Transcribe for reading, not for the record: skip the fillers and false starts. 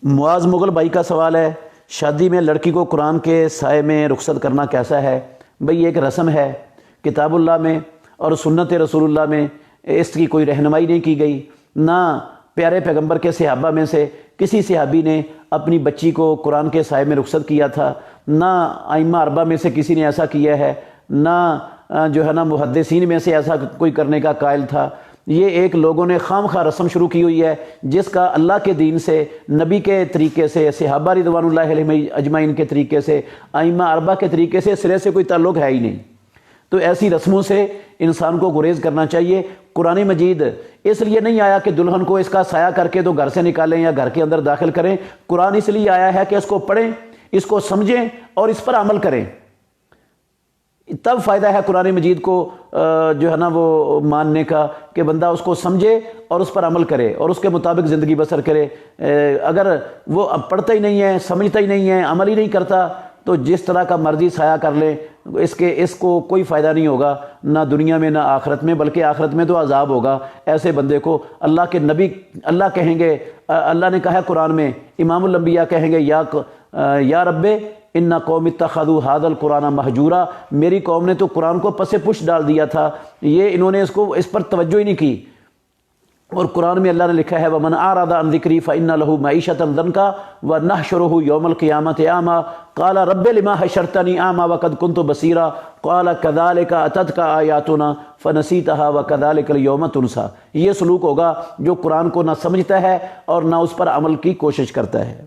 معاذ مغل بھائی کا سوال ہے، شادی میں لڑکی کو قرآن کے سائے میں رخصت کرنا کیسا ہے؟ بھئی یہ ایک رسم ہے، کتاب اللہ میں اور سنت رسول اللہ میں اس کی کوئی رہنمائی نہیں کی گئی، نہ پیارے پیغمبر کے صحابہ میں سے کسی صحابی نے اپنی بچی کو قرآن کے سائے میں رخصت کیا تھا، نہ ائمہ اربعہ میں سے کسی نے ایسا کیا ہے، نہ جو ہے نا محدثین میں سے ایسا کوئی کرنے کا قائل تھا۔ یہ ایک لوگوں نے خام خواہ رسم شروع کی ہوئی ہے جس کا اللہ کے دین سے، نبی کے طریقے سے، صحابہ رضوان اللہ علیہم اجمعین کے طریقے سے، ائمہ اربعہ کے طریقے سے سرے سے کوئی تعلق ہے ہی نہیں۔ تو ایسی رسموں سے انسان کو گریز کرنا چاہیے۔ قرآن مجید اس لیے نہیں آیا کہ دلہن کو اس کا سایہ کر کے تو گھر سے نکالیں یا گھر کے اندر داخل کریں، قرآن اس لیے آیا ہے کہ اس کو پڑھیں، اس کو سمجھیں اور اس پر عمل کریں، تب فائدہ ہے قرآن مجید کو جو ہے نا وہ ماننے کا، کہ بندہ اس کو سمجھے اور اس پر عمل کرے اور اس کے مطابق زندگی بسر کرے۔ اگر وہ پڑھتا ہی نہیں ہے، سمجھتا ہی نہیں ہے، عمل ہی نہیں کرتا، تو جس طرح کا مرضی سایہ کر لیں، اس کو کوئی فائدہ نہیں ہوگا، نہ دنیا میں نہ آخرت میں، بلکہ آخرت میں تو عذاب ہوگا۔ ایسے بندے کو اللہ کے نبی، اللہ کہیں گے، اللہ نے کہا ہے قرآن میں، امام الانبیاء کہیں گے یا رب ان قوم اتخذوا ھذا القرآن مہجورا، میری قوم نے تو قرآن کو پس پش ڈال دیا تھا، یہ انہوں نے اس پر توجہ ہی نہیں کی۔ اور قرآن میں اللہ نے لکھا ہے وَمَنْ أَعْرَضَ عَنْ ذِكْرِي فَإِنَّ لَهُ مَعِيشَةً ضَنْكًا وَنَحْشُرُهُ يَوْمَ الْقِيَامَةِ أَعْمَىٰ قَالَ رَبِّ لِمَ حَشَرْتَنِي أَعْمَىٰ وَقَدْ كُنْتُ بَصِيرًا قَالَ كَذَٰلِكَ أَتَتْكَ آيَاتُنَا فَنَسِيتَهَا وَكَذَٰلِكَ الْيَوْمَ تُنسَىٰ۔ یہ سلوک ہوگا جو قرآن کو نہ سمجھتا ہے اور نہ اس پر عمل کی کوشش کرتا ہے۔